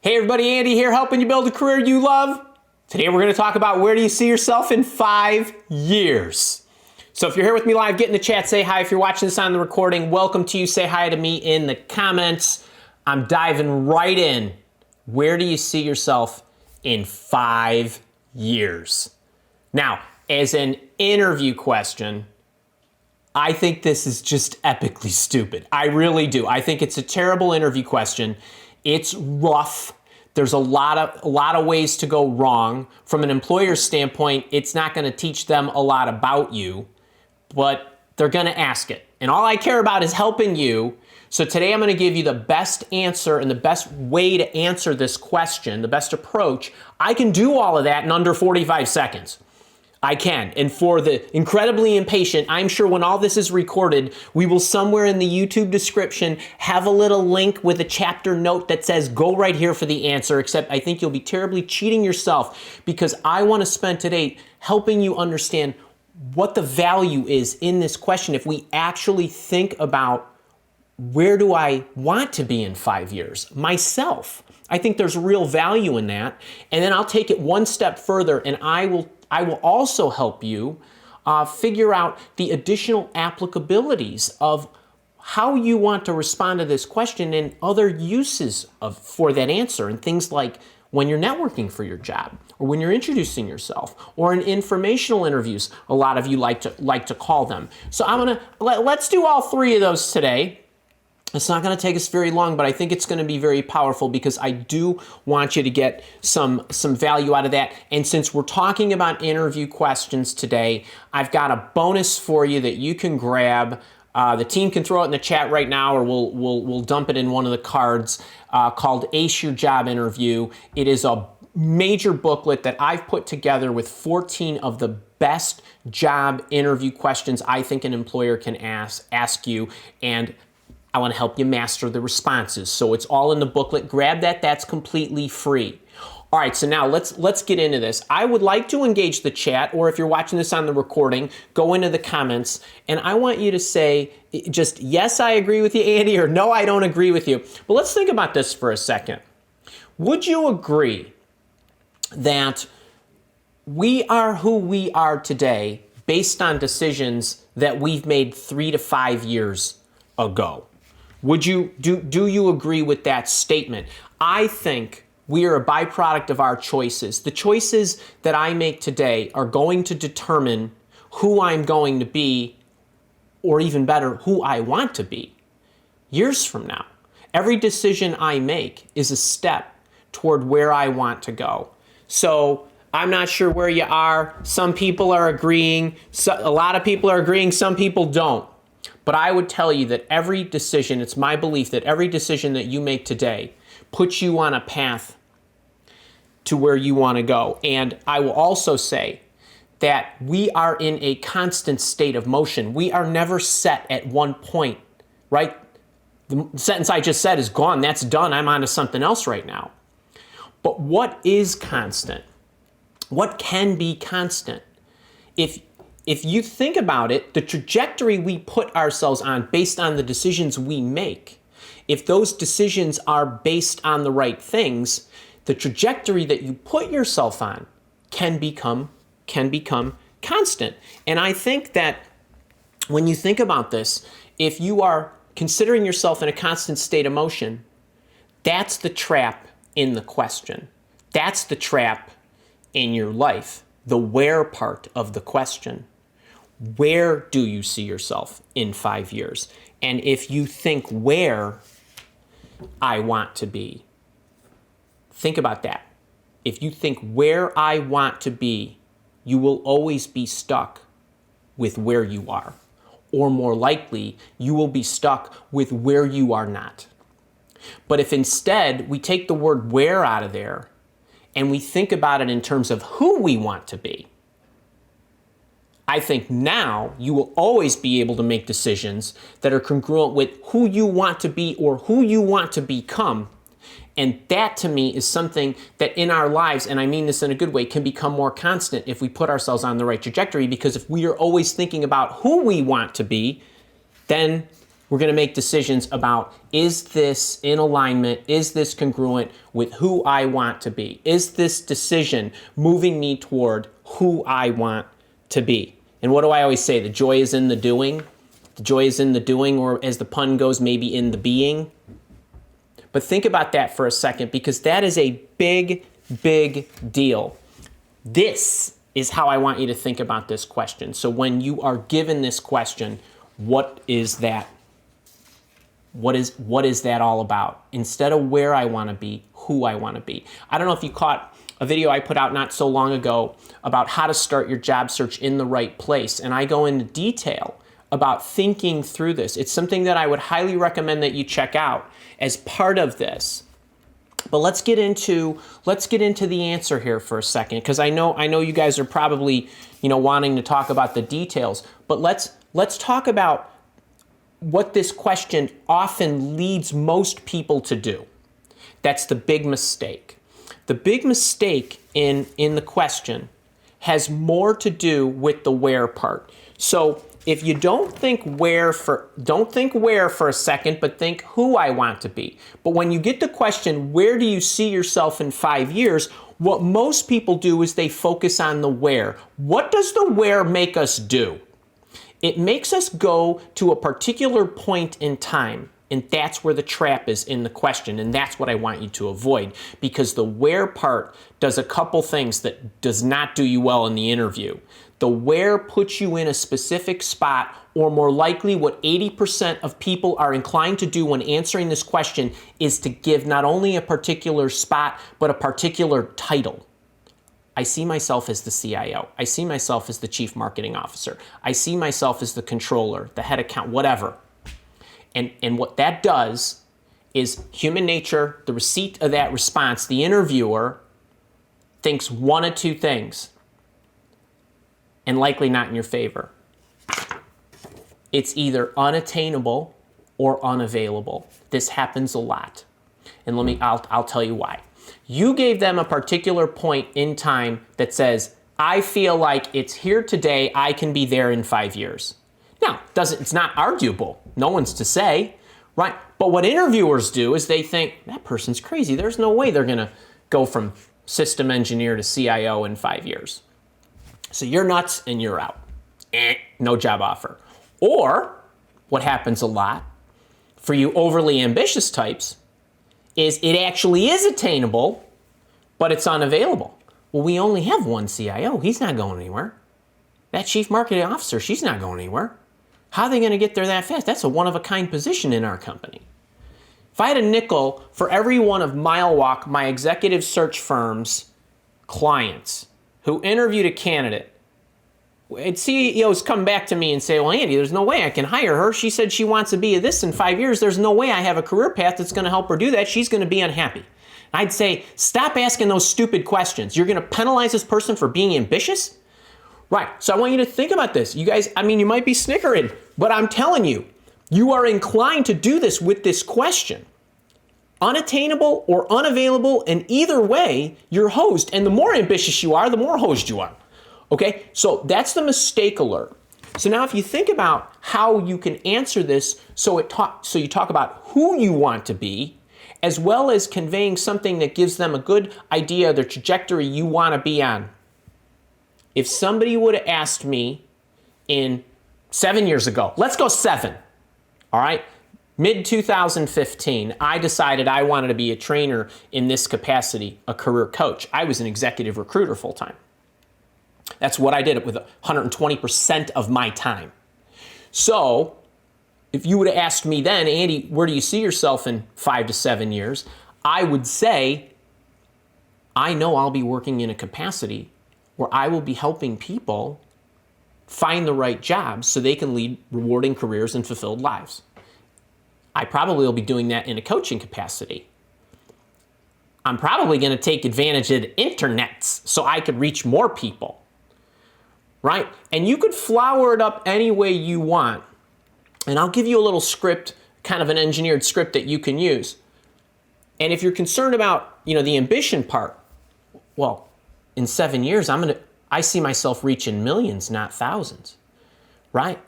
Hey everybody, Andy here, helping you build a career you love. Today we're going to talk about where do you see yourself in 5 years. So if you're here with me live, get in the chat, say hi. If you're watching this on the recording, welcome to you. Say hi to me in the comments. I'm diving right in. Where do you see yourself in 5 years? Now, as an interview question, I think this is just epically stupid. I really do. I think it's a terrible interview question. It's rough. There's a lot of ways to go wrong. From an employer's standpoint, it's not going to teach them a lot about you, but they're going to ask it. And all I care about is helping you. So today I'm going to give you the best answer and the best way to answer this question, the best approach. I can do all of that in under 45 seconds. I can. And for the incredibly impatient, I'm sure when all this is recorded, we will somewhere in the YouTube description have a little link with a chapter note that says go right here for the answer, except I think you'll be terribly cheating yourself because I want to spend today helping you understand what the value is in this question if we actually think about where do I want to be in 5 years? Myself. I think there's real value in that. And then I'll take it one step further and I will also help you figure out the additional applicabilities of how you want to respond to this question and other uses for that answer, and things like when you're networking for your job, or when you're introducing yourself, or in informational interviews, a lot of you like to call them. So let's do all three of those today. It's not going to take us very long, but I think it's going to be very powerful because I do want you to get some value out of that. And since we're talking about interview questions today, I've got a bonus for you that you can grab. The team can throw it in the chat right now, or we'll dump it in one of the cards called Ace Your Job Interview. It is a major booklet that I've put together with 14 of the best job interview questions I think an employer can ask you, and I want to help you master the responses. So it's all in the booklet. Grab that. That's completely free. All right, so now let's get into this. I would like to engage the chat, or if you're watching this on the recording, go into the comments, and I want you to say just, yes, I agree with you, Andy, or no, I don't agree with you. But let's think about this for a second. Would you agree that we are who we are today based on decisions that we've made 3 to 5 years ago? Would you do you agree with that statement? I think we are a byproduct of our choices. The choices that I make today are going to determine who I'm going to be, or even better, who I want to be years from now. Every decision I make is a step toward where I want to go. So I'm not sure where you are. Some people are agreeing. A lot of people are agreeing. Some people don't. But I would tell you that every decision, it's my belief that every decision that you make today puts you on a path to where you want to go. And I will also say that we are in a constant state of motion. We are never set at one point, right? The sentence I just said is gone. That's done. I'm on to something else right now. But what is constant? What can be constant? If you think about it, the trajectory we put ourselves on based on the decisions we make, if those decisions are based on the right things, the trajectory that you put yourself on can become constant. And I think that when you think about this, if you are considering yourself in a constant state of motion, that's the trap in the question. That's the trap in your life, the where part of the question. Where do you see yourself in 5 years? And if you think where I want to be, think about that. If you think where I want to be, you will always be stuck with where you are. Or more likely, you will be stuck with where you are not. But if instead we take the word where out of there and we think about it in terms of who we want to be, I think now you will always be able to make decisions that are congruent with who you want to be or who you want to become. And that to me is something that in our lives, and I mean this in a good way, can become more constant if we put ourselves on the right trajectory, because if we are always thinking about who we want to be, then We're going to make decisions about, is this in alignment? Is this congruent with who I want to be? Is this decision moving me toward who I want to be? And what do I always say? The joy is in the doing. The joy is in the doing, or as the pun goes, maybe in the being. But think about that for a second, because that is a big, big deal. This is how I want you to think about this question. So when you are given this question, what is that? What is that all about? Instead of where I want to be, who I want to be. I don't know if you caught a video I put out not so long ago about how to start your job search in the right place. And I go into detail about thinking through this. It's something that I would highly recommend that you check out as part of this. But let's get into the answer here for a second, because I know you guys are probably, wanting to talk about the details. But let's talk about what this question often leads most people to do. That's the big mistake. The big mistake in the question has more to do with the where part. So if you don't think where for a second, but think who I want to be. But when you get the question, where do you see yourself in 5 years? What most people do is they focus on the where. What does the where make us do? It makes us go to a particular point in time, and that's where the trap is in the question, and that's what I want you to avoid, because the where part does a couple things that does not do you well in the interview. The where puts you in a specific spot, or more likely what 80% of people are inclined to do when answering this question is to give not only a particular spot, but a particular title. I see myself as the CIO. I see myself as the chief marketing officer. I see myself as the controller, the head account, whatever. And what that does is human nature, the receipt of that response, the interviewer thinks one of two things, and likely not in your favor. It's either unattainable or unavailable. This happens a lot. And I'll tell you why. You gave them a particular point in time that says, I feel like it's here today, I can be there in 5 years. Now, it's not arguable. No one's to say, right? But what interviewers do is they think, that person's crazy. There's no way they're going to go from system engineer to CIO in 5 years. So you're nuts and you're out. No job offer. Or, what happens a lot for you overly ambitious types is it actually is attainable, but it's unavailable. Well, we only have one CIO. He's not going anywhere. That chief marketing officer, she's not going anywhere. How are they going to get there that fast? That's a one-of-a-kind position in our company. If I had a nickel for every one of MileWalk, my executive search firm's clients who interviewed a candidate, and CEOs come back to me and say, well, Andy, there's no way I can hire her. She said she wants to be a this in 5 years. There's no way I have a career path that's going to help her do that. She's going to be unhappy. I'd say, stop asking those stupid questions. You're going to penalize this person for being ambitious? Right. So I want you to think about this. You guys, you might be snickering, but I'm telling you, you are inclined to do this with this question. Unattainable or unavailable, and either way, you're hosed. And the more ambitious you are, the more hosed you are. Okay, so that's the mistake alert. So now if you think about how you can answer this, so you talk about who you want to be, as well as conveying something that gives them a good idea of the trajectory you want to be on. If somebody would have asked me in 7 years ago, let's go 7, all right? Mid-2015, I decided I wanted to be a trainer in this capacity, a career coach. I was an executive recruiter full-time. That's what I did with 120% of my time. So if you would have asked me then, Andy, where do you see yourself in 5 to 7 years? I would say, I know I'll be working in a capacity where I will be helping people find the right jobs so they can lead rewarding careers and fulfilled lives. I probably will be doing that in a coaching capacity. I'm probably going to take advantage of the internets so I could reach more people. Right? And you could flower it up any way you want. And I'll give you a little script, kind of an engineered script that you can use. And if you're concerned about, the ambition part, well, in 7 years, I see myself reaching millions, not thousands. Right?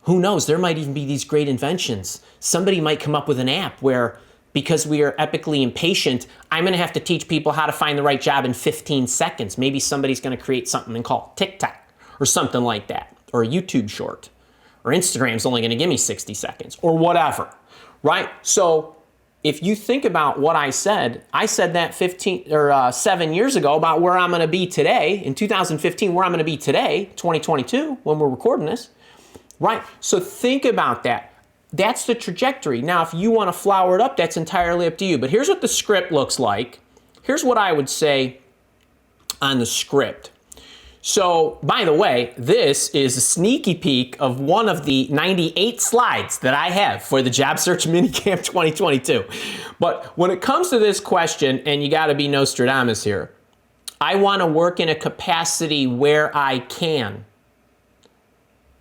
Who knows? There might even be these great inventions. Somebody might come up with an app where, because we are epically impatient, I'm going to have to teach people how to find the right job in 15 seconds. Maybe somebody's going to create something called TikTok or something like that, or a YouTube short, or Instagram's only going to give me 60 seconds, or whatever, right? So if you think about what I said that 7 years ago about where I'm going to be today, in 2015, where I'm going to be today, 2022, when we're recording this, right? So think about that. That's the trajectory. Now, if you want to flower it up, that's entirely up to you. But here's what the script looks like. Here's what I would say on the script. So, by the way, this is a sneaky peek of one of the 98 slides that I have for the Job Search Minicamp 2022. But when it comes to this question, and you got to be Nostradamus here, I want to work in a capacity where I can.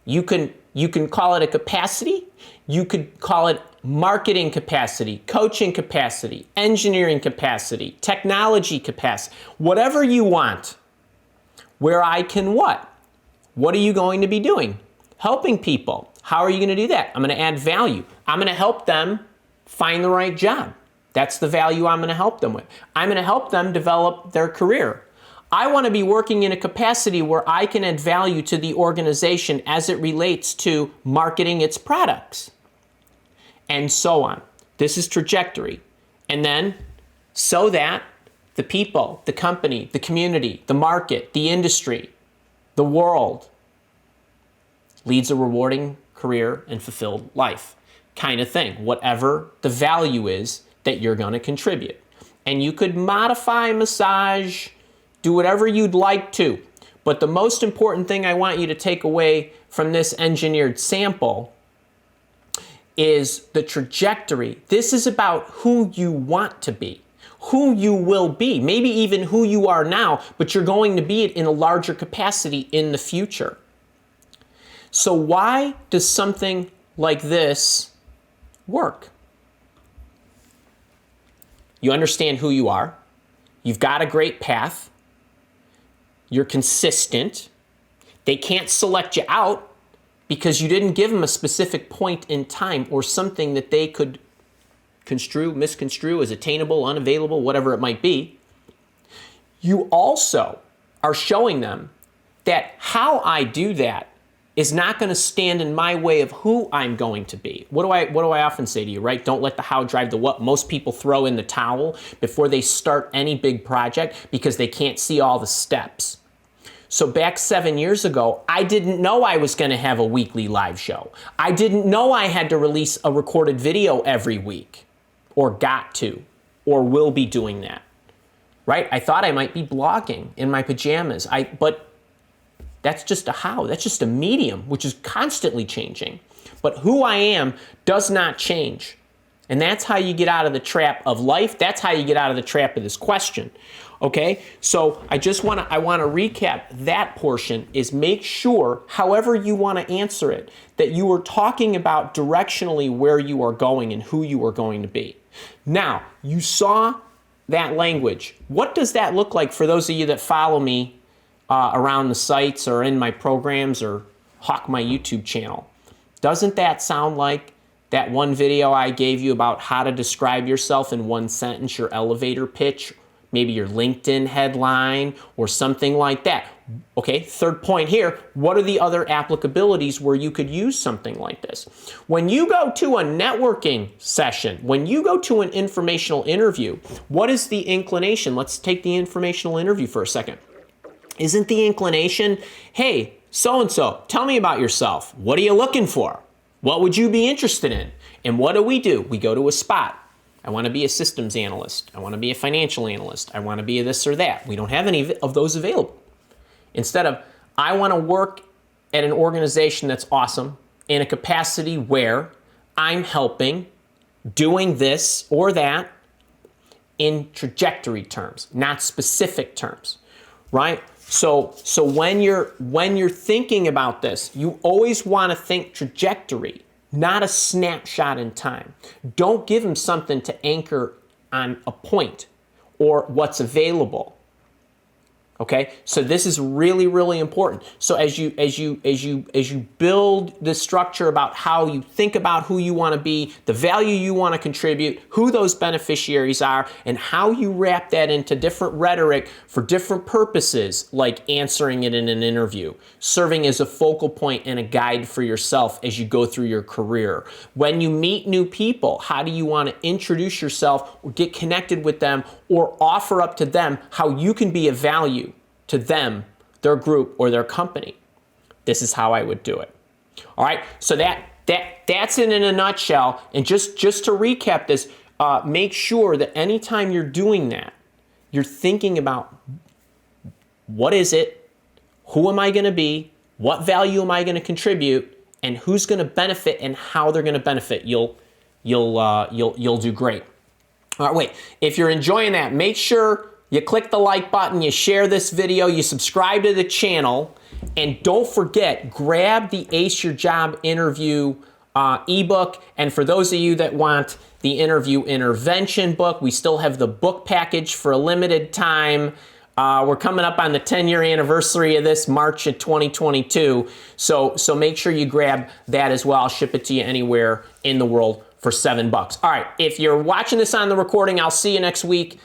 You can call it a capacity. You could call it marketing capacity, coaching capacity, engineering capacity, technology capacity, whatever you want. Where I can what? What are you going to be doing? Helping people. How are you going to do that? I'm going to add value. I'm going to help them find the right job. That's the value I'm going to help them with. I'm going to help them develop their career. I want to be working in a capacity where I can add value to the organization as it relates to marketing its products, and so on. This is trajectory. And then, so that the people, the company, the community, the market, the industry, the world leads a rewarding career and fulfilled life kind of thing, whatever the value is that you're going to contribute. And you could modify, massage, do whatever you'd like to. But the most important thing I want you to take away from this engineered sample is the trajectory. This is about who you want to be, who you will be, maybe even who you are now, but you're going to be it in a larger capacity in the future. So why does something like this work? You understand who you are. You've got a great path. You're consistent. They can't select you out because you didn't give them a specific point in time or something that they could misconstrue as attainable, unavailable, whatever it might be. You also are showing them that how I do that is not going to stand in my way of who I'm going to be. What do I often say to you, right? Don't let the how drive the what. Most people throw in the towel before they start any big project because they can't see all the steps. So back 7 years ago, I didn't know I was going to have a weekly live show. I didn't know I had to release a recorded video every week, or got to, or will be doing that, right? I thought I might be blogging in my pajamas, but that's just a how. That's just a medium, which is constantly changing. But who I am does not change. And that's how you get out of the trap of life. That's how you get out of the trap of this question. Okay? So I want to recap that portion is make sure, however you want to answer it, that you are talking about directionally where you are going and who you are going to be. Now, you saw that language. What does that look like for those of you that follow me around the sites or in my programs or hawk my YouTube channel? Doesn't that sound like that one video I gave you about how to describe yourself in one sentence, your elevator pitch, maybe your LinkedIn headline or something like that? Okay, third point here, what are the other applicabilities where you could use something like this? When you go to a networking session, when you go to an informational interview, what is the inclination? Let's take the informational interview for a second. Isn't the inclination, hey, so-and-so, tell me about yourself. What are you looking for? What would you be interested in? And what do? We go to a spot. I want to be a systems analyst. I want to be a financial analyst. I want to be a this or that. We don't have any of those available. Instead of, I want to work at an organization that's awesome in a capacity where I'm helping, doing this or that in trajectory terms, not specific terms, right? So when you're thinking about this, you always want to think trajectory, not a snapshot in time. Don't give them something to anchor on a point or what's available. Okay, so this is really, really important. So as you build the structure about how you think about who you want to be, the value you want to contribute, who those beneficiaries are, and how you wrap that into different rhetoric for different purposes, like answering it in an interview, serving as a focal point and a guide for yourself as you go through your career. When you meet new people, how do you want to introduce yourself or get connected with them or offer up to them how you can be of value to them, their group, or their company? This is how I would do it. All right, so that's it in a nutshell. And just to recap this, make sure that anytime you're doing that, you're thinking about what is it, who am I going to be, what value am I going to contribute, and who's going to benefit and how they're going to benefit. You'll do great. All right, wait. If you're enjoying that, make sure you click the like button, you share this video, you subscribe to the channel, and don't forget, grab the Ace Your Job interview ebook. And for those of you that want the interview intervention book, we still have the book package for a limited time. We're coming up on the 10-year anniversary of this, March of 2022. So make sure you grab that as well. I'll ship it to you anywhere in the world for $7. All right, if you're watching this on the recording, I'll see you next week.